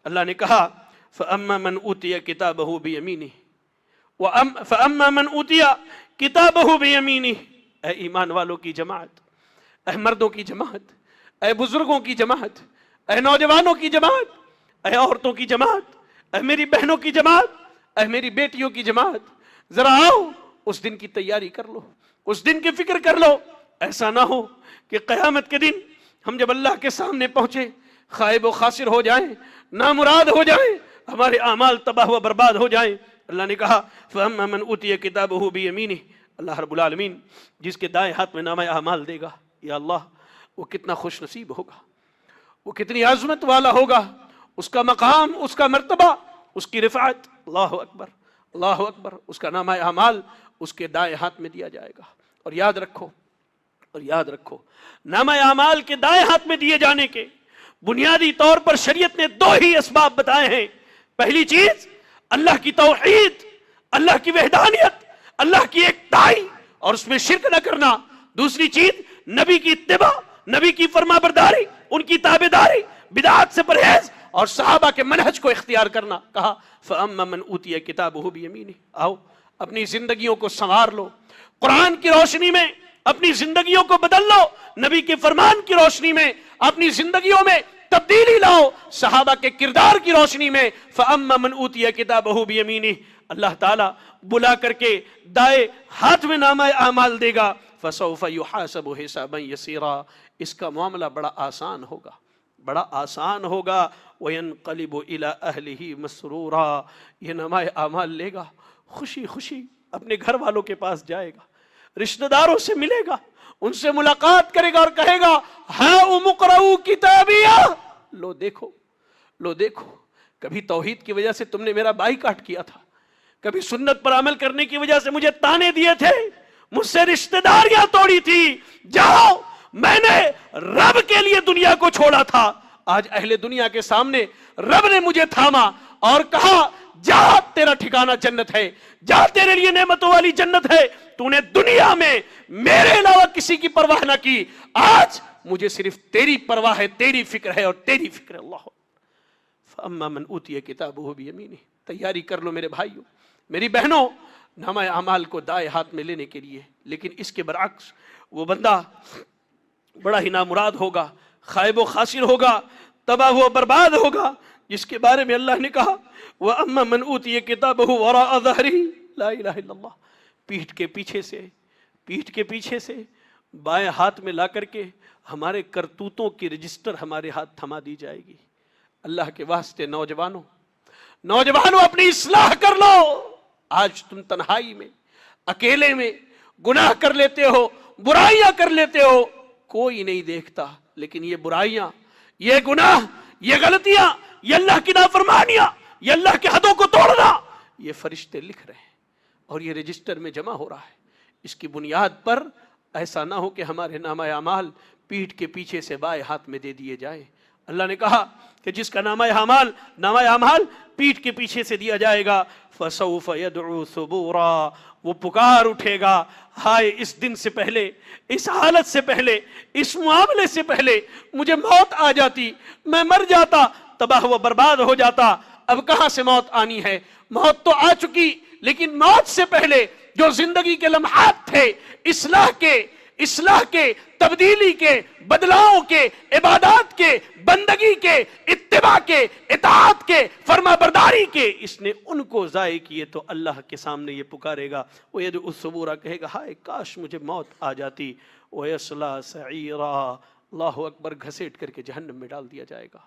अल्लाह ने कहा फ़अम्मा मन ऊतिया किताबहु बियमीनिही फ़अम्मा मन ऊतिया किताबहु बियमीनिही। ऐ ईमान वालों की जमात, ऐ मर्दों की जमात, ऐ बुजुर्गों की जमात, ऐ नौजवानों की जमात, ऐ औरतों की जमात, ऐ मेरी बहनों की जमात, ऐ मेरी बेटियों की जमात, जरा आओ उस दिन की तैयारी कर लो, उस दिन की फिक्र कर लो। ऐसा ना हो कि क़यामत के दिन हम जब अल्लाह के सामने पहुंचे खाइब व खासिर हो जाएं, नामुराद हो जाएं, हमारे अमाल तबाह व बर्बाद हो जाएं। अल्लाह ने कहा फ़अम्मा मन ऊतिया किताबहु बियमीनिही, अल्लाह रब्बुल आलमीन जिसके दाएं हाथ में नामा अमाल देगा, या अल्लाह वो कितना खुश नसीब होगा, वो कितनी आज़मत वाला होगा, उसका मकाम, उसका मर्तबा, उसकी रिफ़ात। अल्लाहु अकबर, अल्लाहु अकबर। उसका नामा अमाल उसके दाएं हाथ में दिया जाएगा। और याद रखो, और याद रखो, नामा अमाल के दाएं हाथ में दिए जाने के बुनियादी तौर पर शरीयत ने दो ही असबाब बताए हैं। पहली चीज अल्लाह की तौहीद, अल्लाह की वहदानियत, अल्लाह की एकताई और उसमें शिरक न करना। दूसरी चीज नबी की इत्तिबा, नबी की फरमाबरदारी, उनकी ताबेदारी, बिदअत से परहेज और सहाबा के मनहज को इख्तियार करना। कहा फ़अम्मा मन ऊतिया किताबहु बियमीनिही, आओ अपनी जिंदगियों को संवार लो, कुरान की रोशनी में अपनी जिंदगियों को बदल लो, नबी के फरमान की रोशनी में अपनी जिंदगियों में तब्दीली लाओ, सहाबा के किरदार की रोशनी में। फ़अम्मा मन ऊतिया किताबहु बियमीनिही, अल्लाह ताला बुला करके दाएं हाथ में नामा अमाल देगा। फ़सौफ़ युहासबु हिसाबन यसीरा, इसका मामला बड़ा आसान होगा, बड़ा आसान होगा। वयनक़लिबु इला अहलिही मसरूरा, ये नामा अमाल लेगा, खुशी खुशी अपने घर वालों के पास जाएगा, रिश्तेदारों से मिलेगा, उनसे मुलाकात करेगा और कहेगा हाँ उमुक़रऊ किताबिया, लो देखो, लो देखो, कभी तौहीद की वजह से तुमने मेरा बाईकाट किया था, कभी सुन्नत पर अमल करने की वजह से मुझे ताने दिए थे, मुझसे रिश्तेदारियां तोड़ी थी, जाओ मैंने रब के लिए दुनिया को छोड़ा था, आज अहले दुनिया के सामने रब ने मुझे थामा और कहा जा तेरा ठिकाना जन्नत है, जा तेरे लिए नेमतों वाली जन्नत है, तूने दुनिया में मेरे अलावा किसी की परवाह ना की, आज मुझे सिर्फ तेरी परवाह है, तेरी फिक्र है और तेरी फिक्र है। अल्लाह फ़अम्मा मन ऊतिया किताबहु बियमीनिही, तैयारी कर लो मेरे भाइयों, मेरी बहनों, नामा अमाल को दाएं हाथ में लेने के लिए। लेकिन इसके बरअक्स वो बंदा बड़ा ही नामुराद होगा, खाइब व खासिर होगा, तबाह हुआ बर्बाद होगा, जिसके बारे में अल्लाह ने कहा वह अम्मा मन ऊतिया किताबहु वराअ ज़हरिही, ला इलाहा इल्लल्लाह, पीठ के पीछे से, पीठ के पीछे से बाएं हाथ में ला करके हमारे करतूतों की रजिस्टर हमारे हाथ थमा दी जाएगी। अल्लाह के वास्ते नौजवानों, नौजवानों अपनी इस्लाह कर लो। आज तुम तन्हाई में, अकेले में गुनाह कर लेते हो, बुराइयां कर लेते हो, कोई नहीं देखता, लेकिन ये बुराइयां, ये गुनाह, ये गलतियां, ये अल्लाह की नाफरमानियां, ये अल्लाह के हदों को तोड़ना, ये फरिश्ते लिख रहे हैं और ये रजिस्टर में जमा हो रहा है। इसकी बुनियाद पर ऐसा ना हो कि हमारे नामा अमाल पीठ के पीछे से बाएं हाथ में दे दिए जाए। अल्लाह ने कहा कि जिसका नामा अमाल पीठ के पीछे से दिया जाएगा, फसौफ यदउ सुबूरा, वो पुकार उठेगा, हाय इस दिन से पहले, इस हालत से पहले, इस मामले से पहले मुझे मौत आ जाती, मैं मर जाता, तबाह व बर्बाद हो जाता। अब कहां से मौत आनी है, मौत तो आ चुकी, लेकिन मौत से पहले जो जिंदगी के लम्हात थे, इस्लाह के, तब्दीली के, बदलाव के, इबादत के, बंदगी के, इत्तिबा के, इताअत के, फरमाबरदारी के, इसने उनको ज़ाय किए। तो अल्लाह के सामने ये पुकारेगा, वो ये उस सबूरा कहेगा हाय काश मुझे मौत आ जाती। वयस्ला सईरा, अल्लाहु अकबर, घसीट करके जहन्नम में डाल दिया जाएगा।